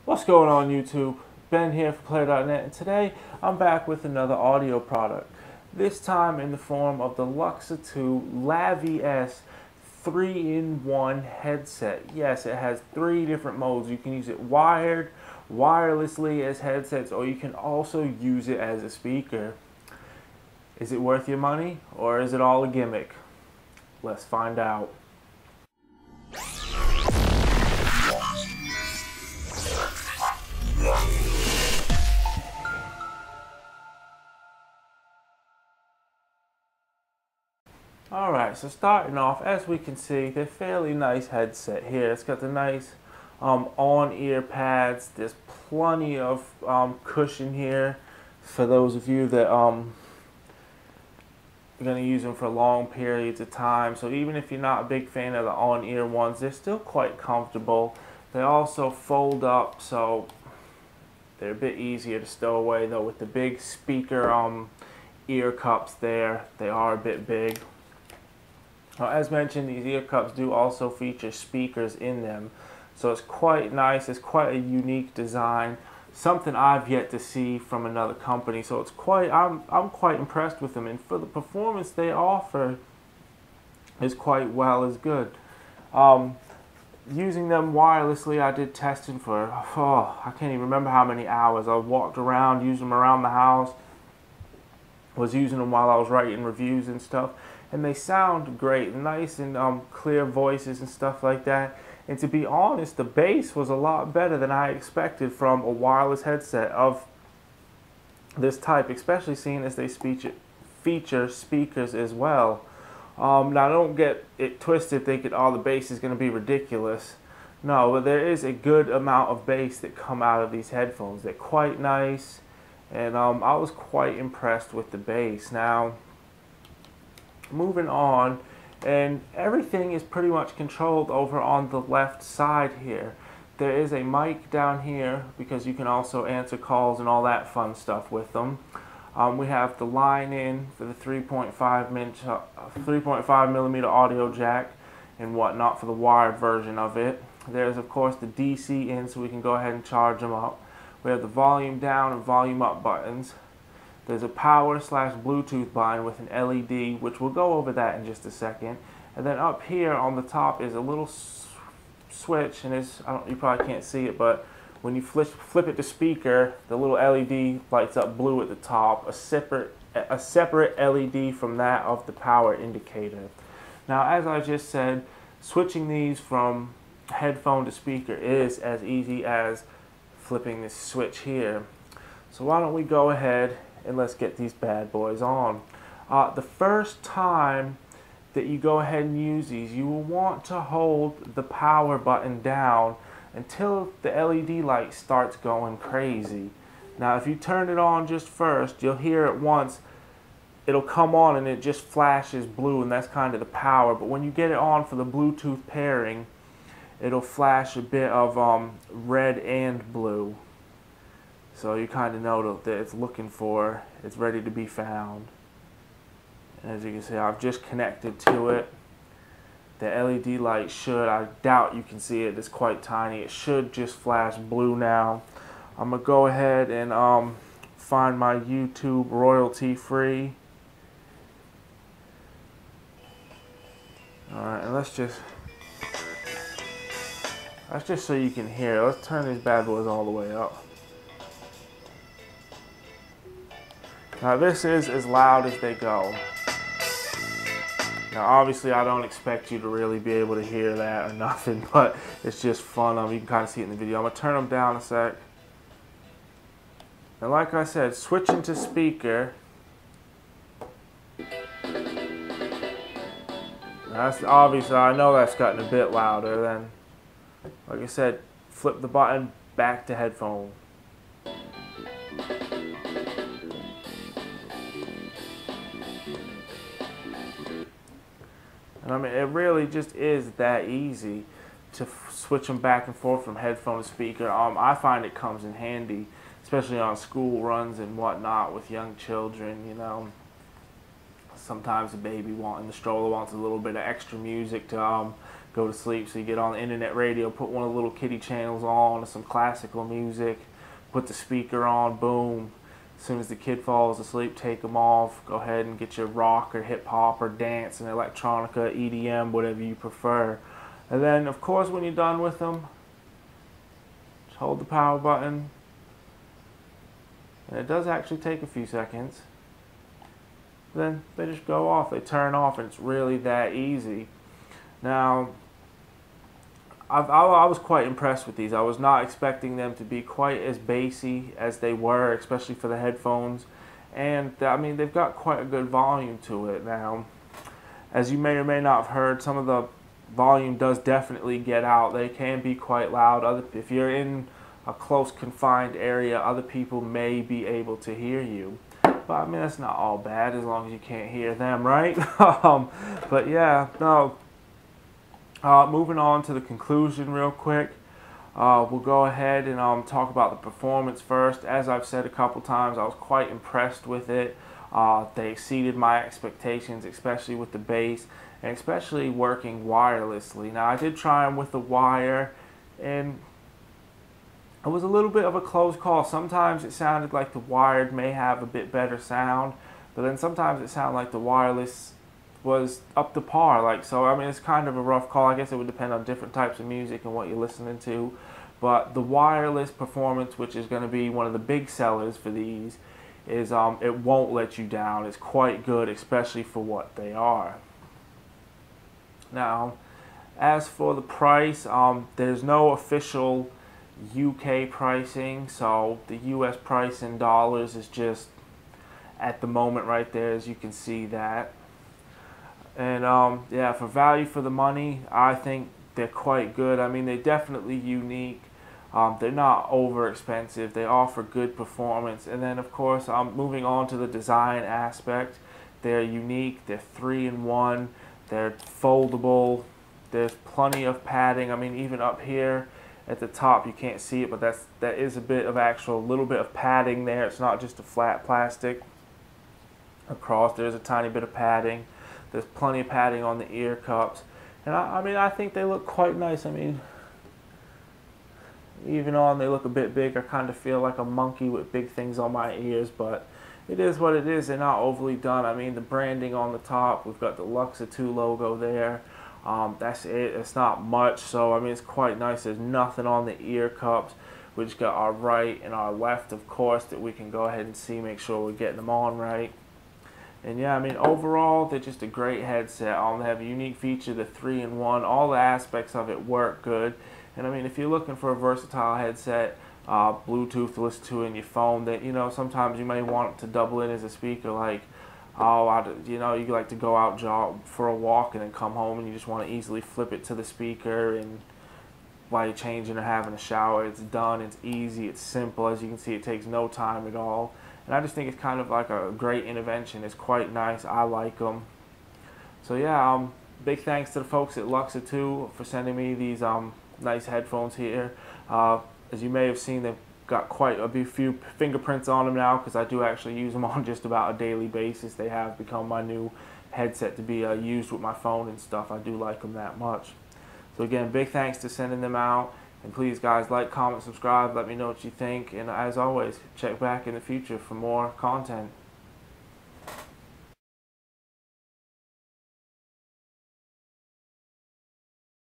What's going on YouTube? Ben here for Player.net, and today I'm back with another audio product. This time in the form of the Luxa2 Lavi S 3-in-1 headset. Yes, it has 3 different modes. You can use it wired, wirelessly as headsets, or you can also use it as a speaker. Is it worth your money, or is it all a gimmick? Let's find out. Alright, so starting off, as we can see, they're fairly nice headset here. It's got the nice on-ear pads. There's plenty of cushion here for those of you that are going to use them for long periods of time. So even if you're not a big fan of the on-ear ones, they're still quite comfortable. They also fold up, so they're a bit easier to stow away, though with the big speaker ear cups there, they are a bit big. As mentioned, these ear cups do also feature speakers in them, so it's quite nice. It's quite a unique design, something I've yet to see from another company. So it's quite, I'm quite impressed with them, and for the performance they offer is quite well as good. Using them wirelessly, I did testing for I can't even remember how many hours. I walked around, used them around the house. Was using them while I was writing reviews and stuff, and they sound great, nice and clear voices and stuff like that. And to be honest, the bass was a lot better than I expected from a wireless headset of this type, especially seeing as they feature speakers as well. Now don't get it twisted thinking, oh, the bass is going to be ridiculous. No, but there is a good amount of bass that come out of these headphones. They're quite nice. And I was quite impressed with the bass. Now, moving on, and everything is pretty much controlled over on the left side here. There is a mic down here because you can also answer calls and all that fun stuff with them. We have the line in for the 3.5 millimeter audio jack and whatnot for the wired version of it. There's of course the DC in, so we can go ahead and charge them up. We have the volume down and volume up buttons. There's a power/Bluetooth button with an LED, which we'll go over that in just a second. And then up here on the top is a little switch, and you probably can't see it, but when you flip it to speaker, the little LED lights up blue at the top, a separate LED from that of the power indicator. Now, as I just said, switching these from headphone to speaker is as easy as flipping this switch here. So why don't we go ahead and let's get these bad boys on. The first time that you go ahead and use these, you will want to hold the power button down until the LED light starts going crazy. Now if you turn it on just first, you'll hear it once, it'll come on and it just flashes blue, and that's kind of the power. But when you get it on for the Bluetooth pairing, it'll flash a bit of red and blue. So you kind of know that it's looking for, it's ready to be found. And as you can see, I've just connected to it. The LED light should, I doubt you can see it, it's quite tiny. It should just flash blue now. I'm going to go ahead and find my YouTube royalty free. Alright, and that's just so you can hear. Let's turn these bad boys all the way up. Now this is as loud as they go. Now obviously I don't expect you to really be able to hear that or nothing, but it's just fun. You can kind of see it in the video. I'm going to turn them down a sec. And like I said, switching to speaker. That's obviously, I know that's gotten a bit louder than. Like I said, flip the button back to headphone. And I mean, it really just is that easy to switch them back and forth from headphone to speaker. I find it comes in handy, especially on school runs and whatnot with young children, you know. Sometimes the baby in the stroller wants a little bit of extra music to go to sleep. So you get on the internet radio, put one of the little kiddie channels on, or some classical music, put the speaker on, boom. As soon as the kid falls asleep, take them off. Go ahead and get your rock or hip hop or dance and electronica, EDM, whatever you prefer. And then, of course, when you're done with them, just hold the power button. And it does actually take a few seconds. Then they just go off. They turn off, and it's really that easy. Now, I was quite impressed with these. I was not expecting them to be quite as bassy as they were, especially for the headphones. And I mean, they've got quite a good volume to it. Now, as you may or may not have heard, some of the volume does definitely get out. They can be quite loud. If you're in a close confined area, other people may be able to hear you. But I mean, that's not all bad as long as you can't hear them, right? But yeah, no. Moving on to the conclusion real quick. We'll go ahead and talk about the performance first. As I've said a couple times, I was quite impressed with it. They exceeded my expectations, especially with the bass, and especially working wirelessly. Now, I did try them with the wire, and it was a little bit of a close call. Sometimes it sounded like the wired may have a bit better sound, but then sometimes it sounded like the wireless was up to par. So I mean, it's kind of a rough call. I guess it would depend on different types of music and what you're listening to. But the wireless performance, which is going to be one of the big sellers for these, is it won't let you down. It's quite good, especially for what they are. Now, as for the price, there's no official UK pricing, so the US price in dollars is just at the moment right there, as you can see that. And yeah, for value for the money, I think they're quite good. I mean, they're definitely unique. They're not over expensive. They offer good performance. And then, of course, moving on to the design aspect, they're unique. They're 3-in-1. They're foldable. There's plenty of padding. I mean, even up here at the top, you can't see it, but that is a bit of little bit of padding there. It's not just a flat plastic. Across, there's a tiny bit of padding. There's plenty of padding on the ear cups. And I mean, I think they look quite nice. I mean, even on, they look a bit big. I kind of feel like a monkey with big things on my ears, but it is what it is. They're not overly done. I mean, the branding on the top, we've got the Luxa2 logo there. That's it. It's not much. So, I mean, it's quite nice. There's nothing on the ear cups. We just got our right and our left, of course, that we can go ahead and see, make sure we're getting them on right. And yeah, I mean, overall, they're just a great headset. They have a unique feature, the 3-in-1. All the aspects of it work good. And I mean, if you're looking for a versatile headset, Bluetooth to listen to in your phone, that, you know, sometimes you may want to double in as a speaker, like, you know, you like to go out jog for a walk and then come home and you just want to easily flip it to the speaker, and while you're changing or having a shower, it's done, it's easy, it's simple. As you can see, it takes no time at all. And I just think it's kind of like a great intervention. It's quite nice. I like them. So yeah, big thanks to the folks at Luxa2 for sending me these nice headphones here. As you may have seen, they've got quite a few fingerprints on them now, because I do actually use them on just about a daily basis. They have become my new headset to be used with my phone and stuff. I do like them that much. So again, big thanks to sending them out. And please, guys, like, comment, subscribe, let me know what you think. And as always, check back in the future for more content.